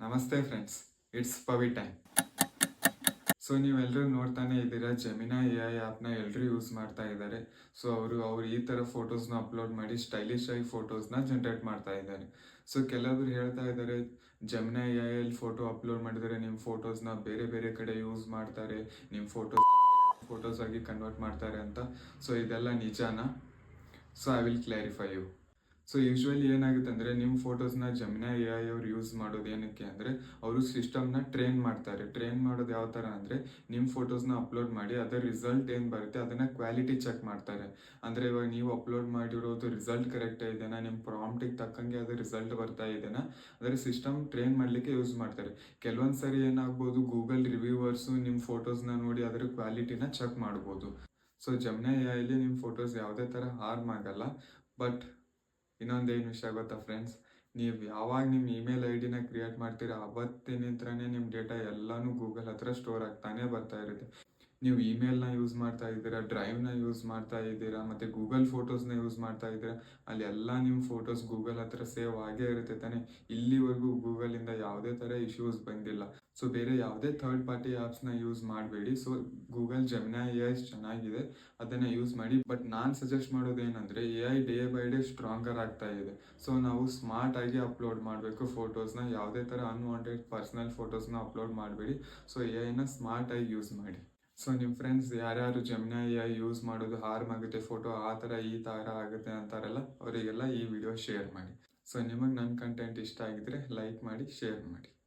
ನಮಸ್ತೆ friends, it's Pavi time. So ನೀವೆಲ್ಲರೂ ನೋಡ್ತಾನೆ ಇದ್ದೀರಾ, ಜೆಮಿನಾ AI ಆ್ಯಪ್ನ ಎಲ್ಲರೂ ಯೂಸ್ ಮಾಡ್ತಾ ಇದ್ದಾರೆ. ಸೊ ಅವರು ಈ ಥರ ಫೋಟೋಸ್ನ ಅಪ್ಲೋಡ್ ಮಾಡಿ ಸ್ಟೈಲಿಶ್ ಆಗಿ ಫೋಟೋಸ್ನ ಜನ್ರೇಟ್ ಮಾಡ್ತಾ ಇದ್ದಾರೆ. ಸೊ ಕೆಲವರು ಹೇಳ್ತಾ ಇದ್ದಾರೆ, ಜೆಮಿನಾ AI ಫೋಟೋ ಅಪ್ಲೋಡ್ ಮಾಡಿದರೆ ನಿಮ್ಮ ಫೋಟೋಸ್ನ ಬೇರೆ ಬೇರೆ ಕಡೆ ಯೂಸ್ ಮಾಡ್ತಾರೆ, ನಿಮ್ಮ ಫೋಟೋಸ್ ಆಗಿ ಕನ್ವರ್ಟ್ ಮಾಡ್ತಾರೆ ಅಂತ. ಸೊ ಇದೆಲ್ಲ ನಿಜಾನಾ? So I will clarify you. So usually ಏನಾಗುತ್ತೆ ಅಂದರೆ, ನಿಮ್ಮ ಫೋಟೋಸ್ನ ಜೆಮಿನಾ AI ಅವ್ರು ಯೂಸ್ ಮಾಡೋದು ಏನಕ್ಕೆ ಅಂದರೆ, ಅವರು ಸಿಸ್ಟಮ್ನ ಟ್ರೈನ್ ಮಾಡ್ತಾರೆ. ಟ್ರೈನ್ ಮಾಡೋದು ಯಾವ ಥರ ಅಂದರೆ, ನಿಮ್ಮ ಫೋಟೋಸ್ನ ಅಪ್ಲೋಡ್ ಮಾಡಿ ಅದರ ರಿಸಲ್ಟ್ ಏನು ಬರುತ್ತೆ ಅದನ್ನು ಕ್ವಾಲಿಟಿ ಚೆಕ್ ಮಾಡ್ತಾರೆ. ಅಂದರೆ ಇವಾಗ ನೀವು ಅಪ್ಲೋಡ್ ಮಾಡಿರೋದು ರಿಸಲ್ಟ್ ಕರೆಕ್ಟ್ ಇದೆನಾ, ನಿಮ್ಮ ಪ್ರಾಂಪ್ಟಿಗೆ ತಕ್ಕಂಗೆ ಅದು ರಿಸಲ್ಟ್ ಬರ್ತಾ ಇದೆನಾ, ಅದರ ಸಿಸ್ಟಮ್ ಟ್ರೈನ್ ಮಾಡಲಿಕ್ಕೆ ಯೂಸ್ ಮಾಡ್ತಾರೆ. ಕೆಲವೊಂದು ಸರಿ ಏನಾಗ್ಬೋದು, ಗೂಗಲ್ ರಿವ್ಯೂವರ್ಸು ನಿಮ್ಮ ಫೋಟೋಸ್ನ ನೋಡಿ ಅದರ ಕ್ವಾಲಿಟಿನ ಚೆಕ್ ಮಾಡ್ಬೋದು. ಸೊ ಜೆಮಿನಾ AI ನಿಮ್ಮ ಫೋಟೋಸ್ ಯಾವುದೇ ಥರ ಹಾರ್ಮ್ ಆಗಲ್ಲ. ಬಟ್ ಇನ್ನೊಂದೇನು ವಿಷಯ ಗೊತ್ತಾ ಫ್ರೆಂಡ್ಸ್, ನೀವು ಯಾವಾಗ ನಿಮ್ಮ ಇಮೇಲ್ ID ನ ಕ್ರಿಯೇಟ್ ಮಾಡ್ತೀರಾ ಅವತ್ತಿನಿಂತ್ರನೇ ನಿಮ್ಮ ಡೇಟಾ ಎಲ್ಲನೂ ಗೂಗಲ್ ಹತ್ರ ಸ್ಟೋರ್ ಆಗ್ತಾನೆ ಬರ್ತಾ ಇರುತ್ತೆ. ನೀವು ಇಮೇಲ್ನ ಯೂಸ್ ಮಾಡ್ತಾ ಇದ್ದೀರಾ, ಡ್ರೈವ್ನ ಯೂಸ್ ಮಾಡ್ತಾ ಇದ್ದೀರಾ, ಮತ್ತು ಗೂಗಲ್ ಫೋಟೋಸ್ನ ಯೂಸ್ ಮಾಡ್ತಾ ಇದ್ದೀರಾ, ಅಲ್ಲಿ ಎಲ್ಲ ನಿಮ್ಮ ಫೋಟೋಸ್ ಗೂಗಲ್ ಹತ್ರ ಸೇವ್ ಆಗೇ ಇರುತ್ತೆ ತಾನೆ. ಇಲ್ಲಿವರೆಗೂ ಗೂಗಲಿಂದ ಯಾವುದೇ ಥರ ಇಶ್ಯೂಸ್ ಬಂದಿಲ್ಲ. ಸೊ ಬೇರೆ ಯಾವುದೇ ಥರ್ಡ್ ಪಾರ್ಟಿ ಆ್ಯಪ್ಸ್ನ ಯೂಸ್ ಮಾಡಬೇಡಿ. ಸೊ ಗೂಗಲ್ ಜೆಮಿನಾ AI ಚೆನ್ನಾಗಿದೆ, ಅದನ್ನು ಯೂಸ್ ಮಾಡಿ. ಬಟ್ ನಾನು ಸಜೆಸ್ಟ್ ಮಾಡೋದು ಏನಂದರೆ, AI day by day stronger ಆಗ್ತಾ ಇದೆ. ಸೊ ನಾವು ಸ್ಮಾರ್ಟ್ ಆಗಿ ಅಪ್ಲೋಡ್ ಮಾಡಬೇಕು ಫೋಟೋಸ್ನ. ಯಾವುದೇ ಥರ ಅನ್ವಾಂಟೆಡ್ ಪರ್ಸ್ನಲ್ ಫೋಟೋಸ್ನ ಅಪ್ಲೋಡ್ ಮಾಡಬೇಡಿ. ಸೊ AI ಸ್ಮಾರ್ಟ್ ಆಗಿ ಯೂಸ್ ಮಾಡಿ. ಸೊ ನಿಮ್ಮ ಫ್ರೆಂಡ್ಸ್ ಯಾರ್ಯಾರು ಜೆಮಿನಾ AI ಯೂಸ್ ಮಾಡೋದು ಹಾರ್ಮ್ ಆಗುತ್ತೆ ಫೋಟೋ, ಆ ಥರ ಈ ಥರ ಆಗುತ್ತೆ ಅಂತಾರಲ್ಲ, ಅವರಿಗೆಲ್ಲ ಈ ವಿಡಿಯೋ ಶೇರ್ ಮಾಡಿ. ಸೊ ನಿಮಗೆ ನನ್ನ ಕಂಟೆಂಟ್ ಇಷ್ಟ ಆಗಿದ್ರೆ ಲೈಕ್ ಮಾಡಿ, ಶೇರ್ ಮಾಡಿ.